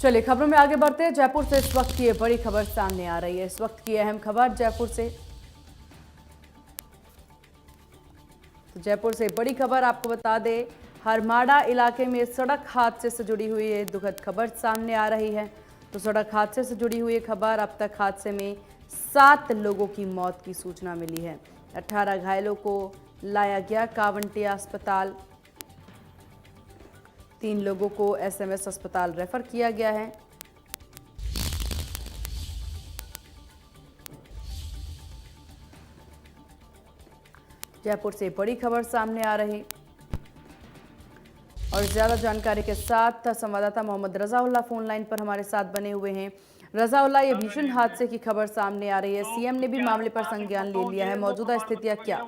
चलिए खबरों में आगे बढ़ते हैं। जयपुर से इस वक्त की ये बड़ी खबर सामने आ रही है। इस वक्त की अहम खबर जयपुर से। तो जयपुर से बड़ी खबर आपको बता दें, हरमाड़ा इलाके में सड़क हादसे से जुड़ी हुई ये दुखद खबर सामने आ रही है। तो सड़क हादसे से जुड़ी हुई खबर, अब तक हादसे में 7 लोगों की मौत की सूचना मिली है। 18 घायलों को लाया गया कावंटिया अस्पताल। 3 लोगों को एसएमएस अस्पताल रेफर किया गया है। जयपुर से बड़ी खबर सामने आ रही और ज्यादा जानकारी के साथ संवाददाता मोहम्मद रजाउल्लाह फोन लाइन पर हमारे साथ बने हुए हैं। रजाउल्लाह, ये भीषण हादसे की खबर सामने आ रही है। सीएम ने भी मामले पर संज्ञान ले लिया है। मौजूदा स्थितियां क्या?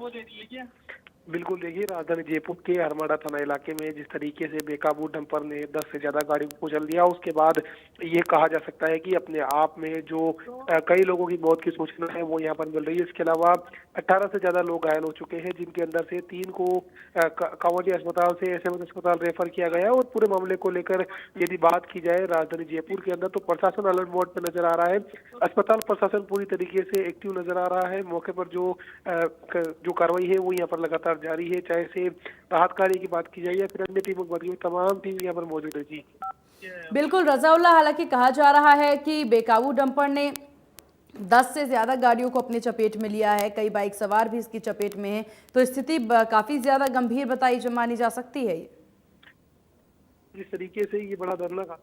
बिल्कुल, देखिए राजधानी जयपुर के हरमाड़ा थाना इलाके में जिस तरीके से बेकाबू डंपर ने 10 से ज्यादा गाड़ी को कुचल दिया, उसके बाद ये कहा जा सकता है कि अपने आप में जो कई लोगों की मौत की सूचना है वो यहाँ पर मिल रही है। इसके अलावा 18 से ज्यादा लोग घायल हो चुके हैं, जिनके अंदर से 3 को कांवड़िया अस्पताल से एसएमएस अस्पताल रेफर किया गया है। और पूरे मामले को लेकर यदि बात की जाए राजधानी जयपुर के अंदर, तो प्रशासन अलर्ट मोड पर नजर आ रहा है। अस्पताल प्रशासन पूरी तरीके से एक्टिव नजर आ रहा है। मौके पर जो कार्रवाई है वो यहाँ पर लगातार जारी है, चाहे से राहत कार्य की बात की जाए या फिर अन्य टीमों की बात की जाए, तमाम टीम यहाँ पर मौजूद है। जी बिल्कुल रजाउल्लाह, हालांकि कहा जा रहा है कि बेकाबू डंपर ने 10 से ज्यादा गाड़ियों को अपनी चपेट में लिया है। कई बाइक सवार भी इसकी चपेट में हैं। तो स्थिति काफी ज्यादा गंभीर मानी जा सकती है। जिस तरीके से ये बड़ा दर्दनाक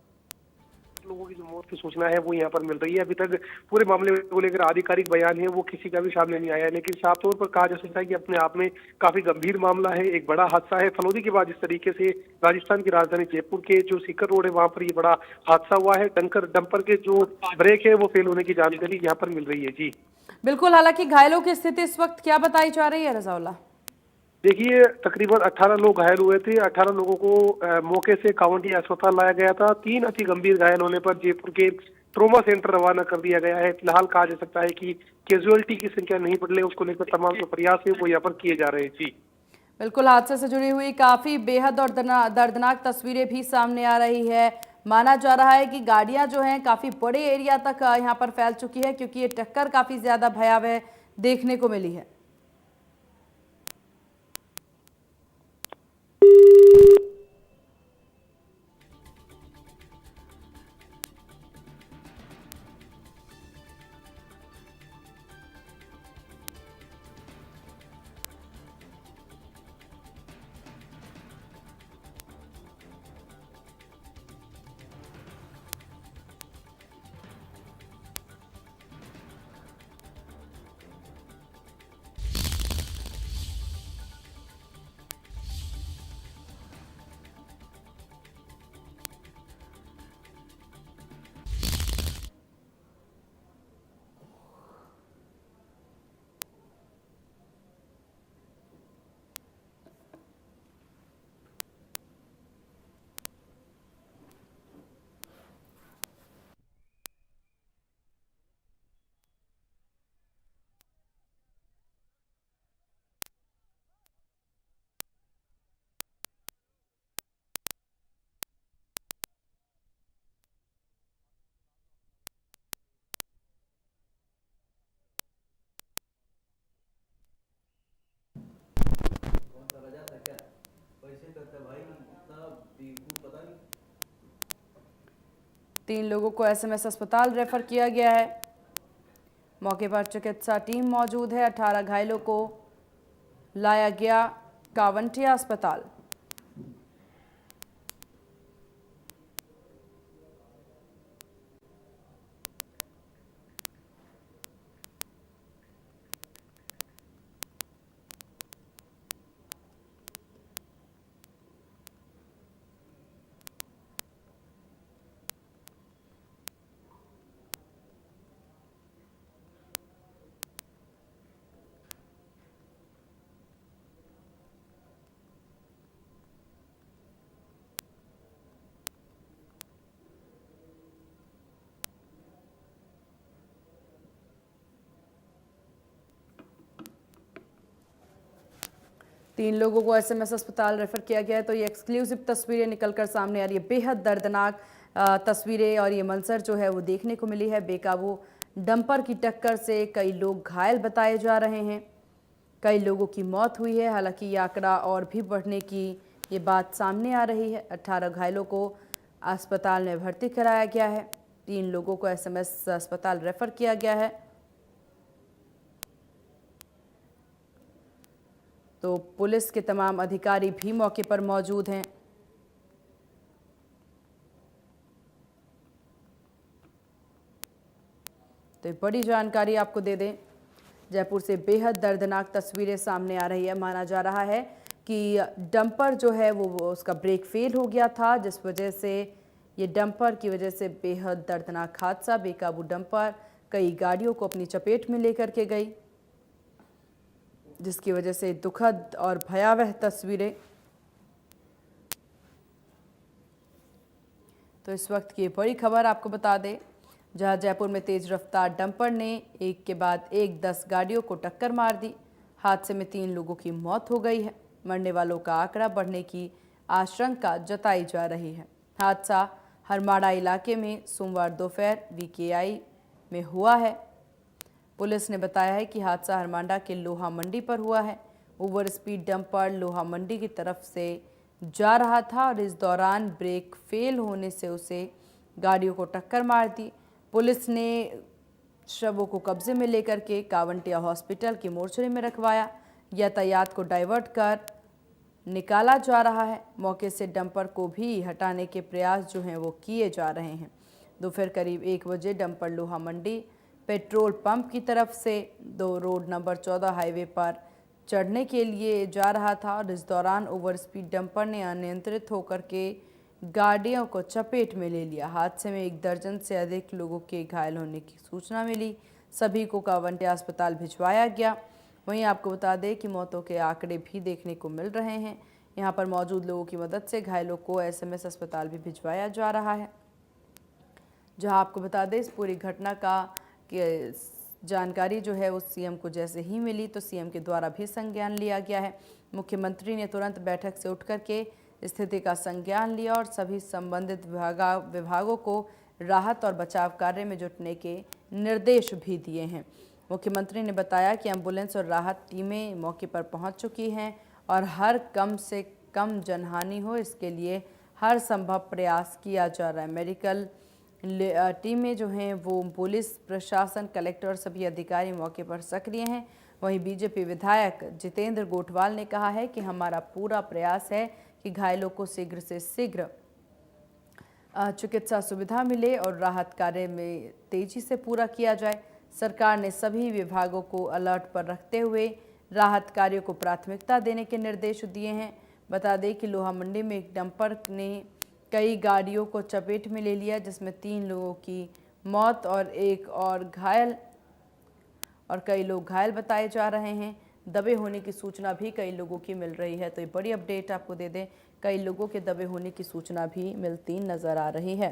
लोगों की जो मौत की सूचना है वो यहाँ पर मिल रही है, अभी तक पूरे मामले को लेकर आधिकारिक बयान है वो किसी का भी सामने नहीं आया है। लेकिन साफ तौर पर कहा जा सकता है कि अपने आप में काफी गंभीर मामला है, एक बड़ा हादसा है। फलौदी के बाद जिस तरीके से राजस्थान की राजधानी जयपुर के जो सीकर रोड है वहां पर ये बड़ा हादसा हुआ है, डंपर के जो ब्रेक है वो फेल होने की जानकारी यहाँ पर मिल रही है। जी बिल्कुल, हालांकि घायलों की स्थिति इस वक्त क्या बताई जा रही है रजाउल्लाह? देखिए, तकरीबन 18 लोग घायल हुए थे। 18 लोगों को मौके से कांवड़िया अस्पताल लाया गया था। 3 अति गंभीर घायल होने पर जयपुर के ट्रोमा सेंटर रवाना कर दिया गया है। फिलहाल कहा जा सकता है कि कैजुअलिटी की संख्या नहीं बढ़ने, उसको लेकर तमाम जो प्रयास है वो यहाँ पर किए जा रहे हैं। जी बिल्कुल, हादसे से जुड़ी हुई काफी बेहद और दर्दनाक तस्वीरें भी सामने आ रही है। माना जा रहा है कि गाड़ियां जो हैं काफी बड़े एरिया तक यहां पर फैल चुकी है, क्योंकि ये टक्कर काफी ज्यादा भयावह देखने को मिली है। 3 लोगों को एसएमएस अस्पताल रेफर किया गया है। मौके पर चिकित्सा टीम मौजूद है। 18 घायलों को लाया गया कावंटिया अस्पताल। 3 लोगों को एसएमएस अस्पताल रेफर किया गया है। तो ये एक्सक्लूसिव तस्वीरें निकलकर सामने आ रही है। बेहद दर्दनाक तस्वीरें और ये मंजर जो है वो देखने को मिली है। बेकाबू डंपर की टक्कर से कई लोग घायल बताए जा रहे हैं। कई लोगों की मौत हुई है। हालांकि ये आंकड़ा और भी बढ़ने की ये बात सामने आ रही है। 18 घायलों को अस्पताल में भर्ती कराया गया है। 3 लोगों को एसएमएस अस्पताल रेफर किया गया है। तो पुलिस के तमाम अधिकारी भी मौके पर मौजूद हैं। तो एक बड़ी जानकारी आपको दे दें, जयपुर से बेहद दर्दनाक तस्वीरें सामने आ रही है। माना जा रहा है कि डंपर जो है वो उसका ब्रेक फेल हो गया था, जिस वजह से ये डंपर की वजह से बेहद दर्दनाक हादसा। बेकाबू डंपर कई गाड़ियों को अपनी चपेट में लेकर के गई, जिसकी वजह से दुखद और भयावह तस्वीरें। तो इस वक्त की बड़ी खबर आपको बता दें, जहां जयपुर में तेज रफ्तार डंपर ने एक के बाद एक 10 गाड़ियों को टक्कर मार दी। हादसे में 3 लोगों की मौत हो गई है। मरने वालों का आंकड़ा बढ़ने की आशंका जताई जा रही है। हादसा हरमाड़ा इलाके में सोमवार दोपहर वीकेआई में हुआ है। पुलिस ने बताया है कि हादसा हरमाड़ा के लोहा मंडी पर हुआ है। ओवर स्पीड डंपर लोहा मंडी की तरफ से जा रहा था और इस दौरान ब्रेक फेल होने से उसे गाड़ियों को टक्कर मार दी। पुलिस ने शवों को कब्जे में लेकर के कावंटिया हॉस्पिटल की मोर्चरी में रखवाया। यातायात को डाइवर्ट कर निकाला जा रहा है। मौके से डंपर को भी हटाने के प्रयास जो हैं वो किए जा रहे हैं। दोपहर करीब 1 बजे डंपर लोहा मंडी पेट्रोल पंप की तरफ से रोड नंबर 14 हाईवे पर चढ़ने के लिए जा रहा था और इस दौरान ओवर स्पीड डंपर ने अनियंत्रित होकर के गाड़ियों को चपेट में ले लिया। हादसे में 1 दर्जन से अधिक लोगों के घायल होने की सूचना मिली। सभी को कावंटिया अस्पताल भिजवाया गया। वहीं आपको बता दें कि मौतों के आंकड़े भी देखने को मिल रहे हैं। यहां पर मौजूद लोगों की मदद से घायलों को एसएमएस अस्पताल भी भिजवाया जा रहा है। जहां आपको बता दें, इस पूरी घटना का जानकारी जो है वो सीएम को जैसे ही मिली तो सीएम के द्वारा भी संज्ञान लिया गया है। मुख्यमंत्री ने तुरंत बैठक से उठ करके स्थिति का संज्ञान लिया और सभी संबंधित विभागों को राहत और बचाव कार्य में जुटने के निर्देश भी दिए हैं। मुख्यमंत्री ने बताया कि एम्बुलेंस और राहत टीमें मौके पर पहुंच चुकी हैं और हर कम से कम जनहानि हो इसके लिए हर संभव प्रयास किया जा रहा है। मेडिकल टीमें जो हैं वो पुलिस प्रशासन कलेक्टर और सभी अधिकारी मौके पर सक्रिय हैं। वहीं बीजेपी विधायक जितेंद्र गोठवाल ने कहा है कि हमारा पूरा प्रयास है कि घायलों को शीघ्र से शीघ्र चिकित्सा सुविधा मिले और राहत कार्य में तेजी से पूरा किया जाए। सरकार ने सभी विभागों को अलर्ट पर रखते हुए राहत कार्यों को प्राथमिकता देने के निर्देश दिए हैं। बता दें कि लोहा मंडी में एक डंपर ने कई गाड़ियों को चपेट में ले लिया, जिसमें 3 लोगों की मौत और एक और कई लोग घायल बताए जा रहे हैं। दबे होने की सूचना भी कई लोगों की मिल रही है। तो ये बड़ी अपडेट आपको दे दें, कई लोगों के दबे होने की सूचना भी मिलती नजर आ रही है।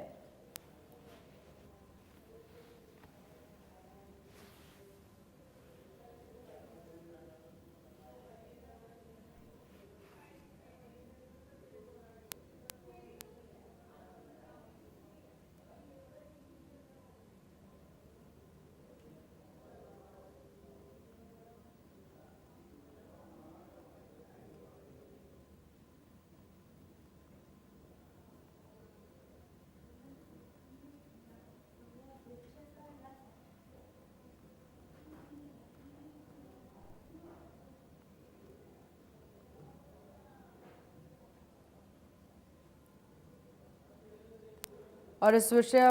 और इस विषय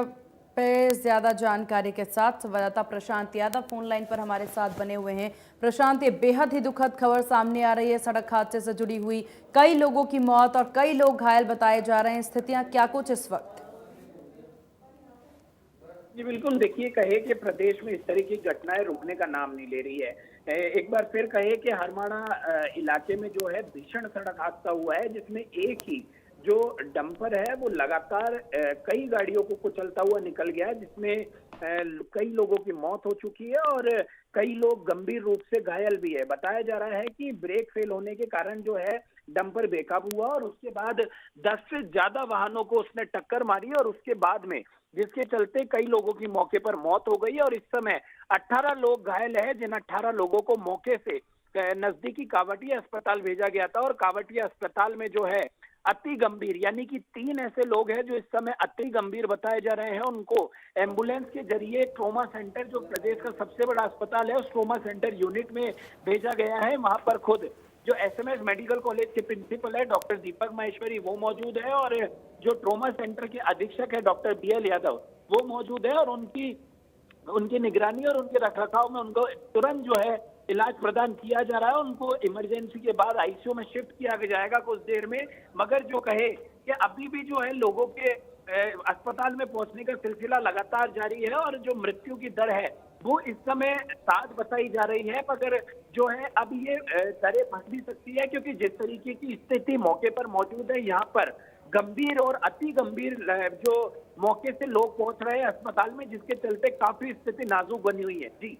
पे ज्यादा जानकारी के साथ संवाददाता प्रशांत यादव फोन लाइन पर हमारे साथ बने हुए हैं। प्रशांत, ये बेहद ही दुखद खबर सामने आ रही है। सड़क हादसे से जुड़ी हुई कई लोगों की मौत और कई लोग घायल बताए जा रहे हैं। स्थितियां क्या कुछ इस वक्त? जी बिल्कुल, देखिए, कहे कि प्रदेश में इस तरह की घटनाएं रुकने का नाम नहीं ले रही है। एक बार फिर कहे कि हरमाड़ा इलाके में जो है भीषण सड़क हादसा हुआ है, जिसमें एक ही जो डंपर है वो लगातार कई गाड़ियों को कुचलता हुआ निकल गया है, जिसमें कई लोगों की मौत हो चुकी है और कई लोग गंभीर रूप से घायल भी है। बताया जा रहा है कि ब्रेक फेल होने के कारण जो है डंपर बेकाबू हुआ और उसके बाद 10 से ज्यादा वाहनों को उसने टक्कर मारी और उसके बाद में जिसके चलते कई लोगों की मौके पर मौत हो गई और इस समय 18 लोग घायल है, जिन 18 लोगों को मौके से नजदीकी कावटिया अस्पताल भेजा गया था और कावटिया अस्पताल में जो है अति गंभीर यानी कि 3 ऐसे लोग हैं जो इस समय अति गंभीर बताए जा रहे हैं। उनको एम्बुलेंस के जरिए ट्रॉमा सेंटर, जो प्रदेश का सबसे बड़ा अस्पताल है, उस ट्रॉमा सेंटर यूनिट में भेजा गया है। वहां पर खुद जो एसएमएस मेडिकल कॉलेज के प्रिंसिपल है डॉक्टर दीपक माहेश्वरी वो मौजूद है और जो ट्रॉमा सेंटर के अधीक्षक है डॉक्टर बीएल यादव वो मौजूद है और उनकी निगरानी और उनके रखरखाव में उनको तुरंत जो है इलाज प्रदान किया जा रहा है। उनको इमरजेंसी के बाद आईसीयू में शिफ्ट किया जाएगा कुछ देर में। मगर जो कहे कि अभी भी जो है लोगों के अस्पताल में पहुंचने का सिलसिला लगातार जारी है और जो मृत्यु की दर है वो इस समय 7 बताई जा रही है। मगर जो है अब ये दरें बढ़ भी सकती है क्योंकि जिस तरीके की स्थिति मौके पर मौजूद है, यहाँ पर गंभीर और अति गंभीर जो मौके से लोग पहुंच रहे हैं अस्पताल में, जिसके चलते काफी स्थिति नाजुक बनी हुई है। जी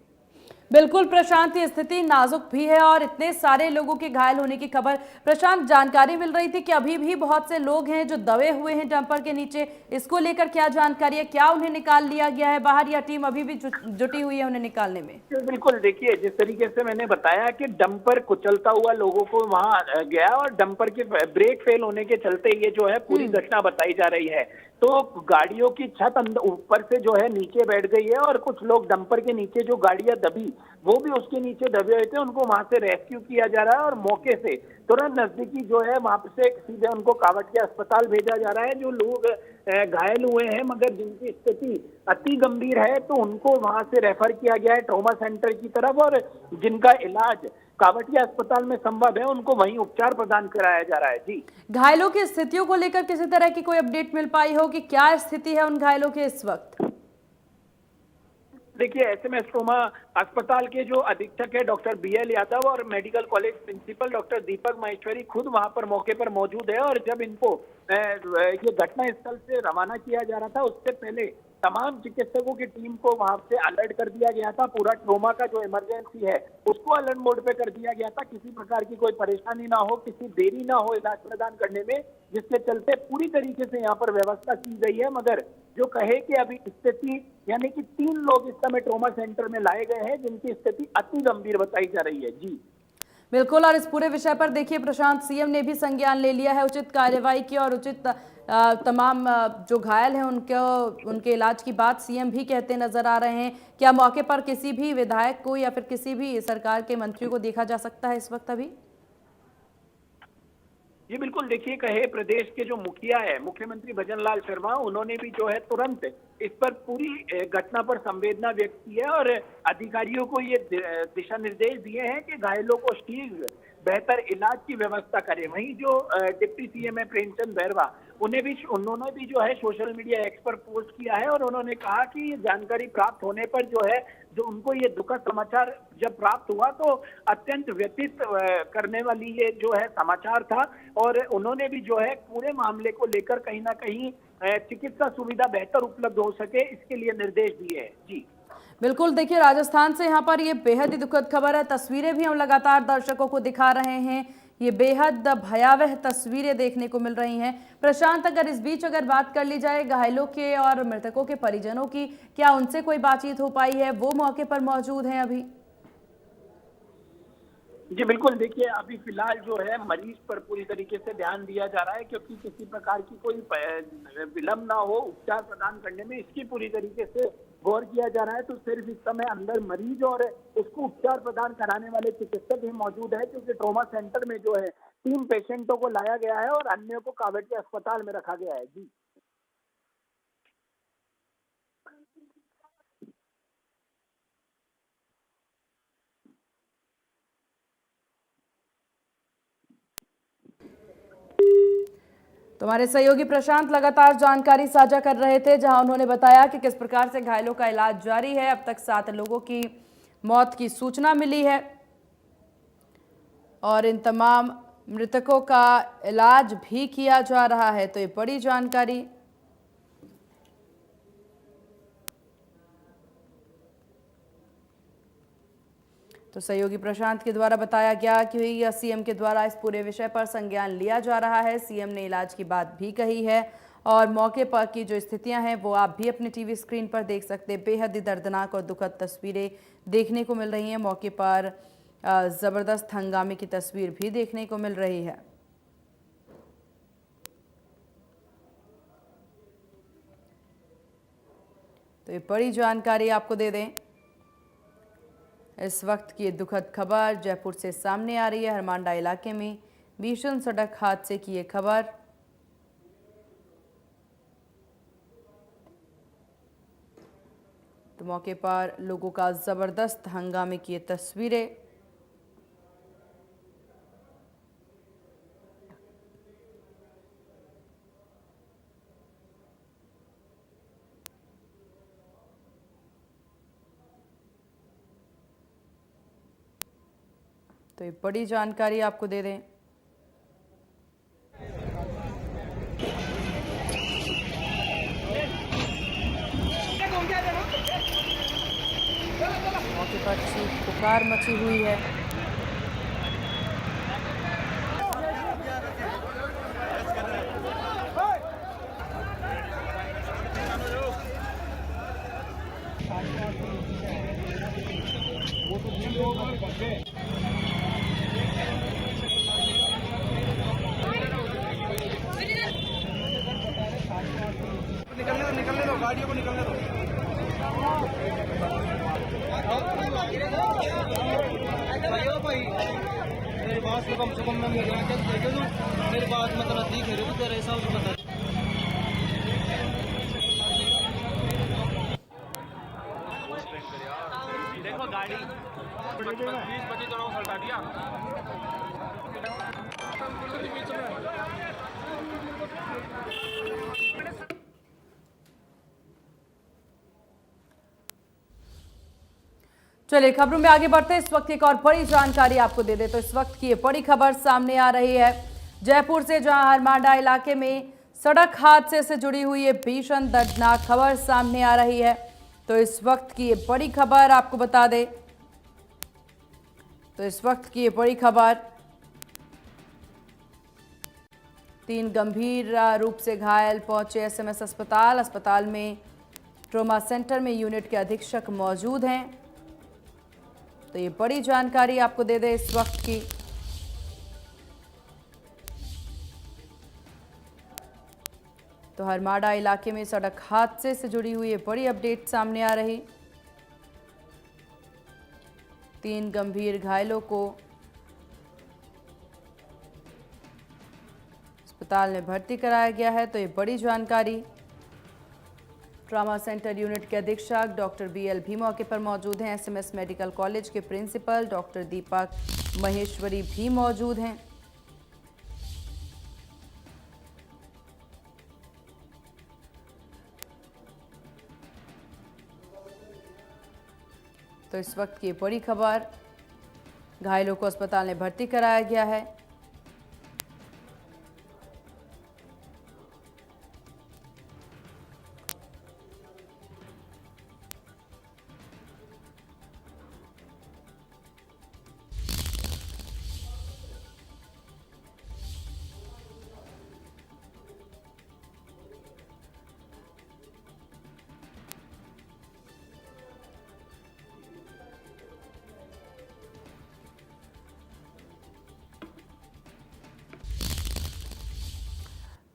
बिल्कुल प्रशांत, ये स्थिति नाजुक भी है और इतने सारे लोगों के घायल होने की खबर प्रशांत जानकारी मिल रही थी कि अभी भी बहुत से लोग हैं जो दबे हुए हैं डंपर के नीचे। इसको लेकर क्या जानकारी है, क्या उन्हें निकाल लिया गया है बाहर या टीम अभी भी जुटी हुई है उन्हें निकालने में? बिल्कुल, देखिए जिस तरीके से मैंने बताया कि डंपर कुचलता हुआ लोगों को वहां गया और डंपर के ब्रेक फेल होने के चलते ये जो है पूरी घटना बताई जा रही है। तो गाड़ियों की छत ऊपर से जो है नीचे बैठ गई है और कुछ लोग डंपर के नीचे जो गाड़ियां दबी वो भी उसके नीचे दबे हुए थे, उनको वहां से रेस्क्यू किया जा रहा है और मौके से तुरंत नजदीकी जो है वहां से सीधे उनको कावटिया अस्पताल भेजा जा रहा है। जो लोग घायल हुए हैं मगर जिनकी स्थिति अति गंभीर है तो उनको वहां से रेफर किया गया है ट्रॉमा सेंटर की तरफ और जिनका इलाज कावटिया अस्पताल में संभव है उनको वहीं उपचार प्रदान कराया जा रहा है। जी, घायलों की स्थितियों को लेकर किसी तरह की कोई अपडेट मिल पाई हो कि क्या स्थिति है उन घायलों के इस वक्त? देखिए एसएमएस ट्रॉमा अस्पताल के जो अधीक्षक है डॉक्टर बीएल यादव और मेडिकल कॉलेज प्रिंसिपल डॉक्टर दीपक माहेश्वरी खुद वहां पर मौके पर मौजूद है और जब इनको ये घटना स्थल से रवाना किया जा रहा था उससे पहले तमाम चिकित्सकों की टीम को वहां से अलर्ट कर दिया गया था। पूरा ट्रॉमा का जो इमरजेंसी है उसको अलर्ट मोड पे कर दिया गया था, किसी प्रकार की कोई परेशानी ना हो, किसी देरी ना हो इलाज प्रदान करने में, जिसके चलते पूरी तरीके से यहाँ पर व्यवस्था की गई है। मगर जो कहे कि अभी स्थिति यानी कि 3 लोग इस समय ट्रॉमा सेंटर में लाए गए हैं जिनकी स्थिति अति गंभीर बताई जा रही है। जी बिल्कुल, और इस पूरे विषय पर देखिए प्रशांत, सीएम ने भी संज्ञान ले लिया है, उचित कार्यवाही की और उचित तमाम जो घायल हैं उनके इलाज की बात सीएम भी कहते नजर आ रहे हैं। क्या मौके पर किसी भी विधायक को या फिर किसी भी सरकार के मंत्री को देखा जा सकता है इस वक्त अभी? जी बिल्कुल, देखिए कहे प्रदेश के जो मुखिया है मुख्यमंत्री भजन लाल शर्मा, उन्होंने भी जो है तुरंत इस पर पूरी घटना पर संवेदना व्यक्त की है और अधिकारियों को ये दिशा निर्देश दिए हैं कि घायलों को शीघ्र बेहतर इलाज की व्यवस्था करें। वहीं जो डिप्टी सीएम है प्रेमचंद बैरवा, उन्होंने भी जो है सोशल मीडिया एक्स पर पोस्ट किया है और उन्होंने कहा कि ये जानकारी प्राप्त होने पर जो है जो उनको ये दुखद समाचार जब प्राप्त हुआ तो अत्यंत व्यथित करने वाली ये जो है समाचार था और उन्होंने भी जो है पूरे मामले को लेकर कहीं ना कहीं चिकित्सा सुविधा बेहतर उपलब्ध हो सके इसके लिए निर्देश दिए हैं। जी बिल्कुल, देखिए राजस्थान से यहाँ पर ये बेहद ही दुखद खबर है। तस्वीरें भी हम लगातार दर्शकों को दिखा रहे हैं, ये बेहद भयावह तस्वीरें देखने को मिल रही हैं। प्रशांत, अगर इस बीच अगर बात कर ली जाए घायलों के और मृतकों के परिजनों की, क्या उनसे कोई बातचीत हो पाई है? वो मौके पर मौजूद हैं अभी? जी बिल्कुल, देखिए अभी फिलहाल जो है मरीज पर पूरी तरीके से ध्यान दिया जा रहा है क्योंकि किसी प्रकार की कोई विलंब ना हो उपचार प्रदान करने में, इसकी पूरी तरीके से गौर किया जा रहा है। तो सिर्फ इस समय अंदर मरीज और उसको उपचार प्रदान कराने वाले चिकित्सक ही मौजूद है क्योंकि ट्रॉमा सेंटर में जो है 3 पेशेंटों को लाया गया है और अन्य को कावटिया अस्पताल में रखा गया है। जी तो हमारे सहयोगी प्रशांत लगातार जानकारी साझा कर रहे थे, जहां उन्होंने बताया कि किस प्रकार से घायलों का इलाज जारी है। अब तक 7 लोगों की मौत की सूचना मिली है और इन तमाम मृतकों का इलाज भी किया जा रहा है। तो ये बड़ी जानकारी। तो सहयोगी प्रशांत के द्वारा बताया गया कि सीएम के द्वारा इस पूरे विषय पर संज्ञान लिया जा रहा है। सीएम ने इलाज की बात भी कही है और मौके पर की जो स्थितियां हैं वो आप भी अपने टीवी स्क्रीन पर देख सकते हैं। बेहद ही दर्दनाक और दुखद तस्वीरें देखने को मिल रही हैं। मौके पर ज़बरदस्त हंगामे की तस्वीर भी देखने को मिल रही है। तो ये बड़ी जानकारी आपको दे दें, इस वक्त की दुखद खबर जयपुर से सामने आ रही है। हरमांडा इलाके में भीषण सड़क हादसे की ये खबर। तो मौके पर लोगों का जबरदस्त हंगामे की ये तस्वीरें। तो ये बड़ी जानकारी आपको दे दें, मौके पर चीख पुकार मची हुई है। निकलने दो गाड़ियों को निकलने दो। मेरी बात को कम से कम मेरी बात मतलब ठीक है तो तेरे हिसाब से बता। देखो गाड़ी 20-25 जनों को हटा दिया। चलिए खबरों में आगे बढ़ते हैं। इस वक्त एक और बड़ी जानकारी आपको दे दे। तो इस वक्त की ये बड़ी खबर सामने आ रही है जयपुर से, जहां हरमांडा इलाके में सड़क हादसे से जुड़ी हुई ये भीषण दर्दनाक खबर सामने आ रही है। तो इस वक्त की ये बड़ी खबर आपको बता दें, तो इस वक्त की ये बड़ी खबर, 3 गंभीर रूप से घायल पहुंचे एसएमएस अस्पताल। अस्पताल में ट्रॉमा सेंटर में यूनिट के अधीक्षक मौजूद हैं। तो ये बड़ी जानकारी आपको दे दें इस वक्त की। तो हरमाड़ा इलाके में सड़क हादसे से जुड़ी हुई ये बड़ी अपडेट सामने आ रही। 3 गंभीर घायलों को अस्पताल में भर्ती कराया गया है। तो ये बड़ी जानकारी। ट्रॉमा सेंटर यूनिट के अधीक्षक डॉक्टर बीएल भी मौके पर मौजूद हैं। एसएमएस मेडिकल कॉलेज के प्रिंसिपल डॉक्टर दीपक महेश्वरी भी मौजूद हैं। तो इस वक्त की बड़ी खबर, घायलों को अस्पताल में भर्ती कराया गया है।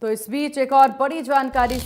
तो इस बीच एक और बड़ी जानकारी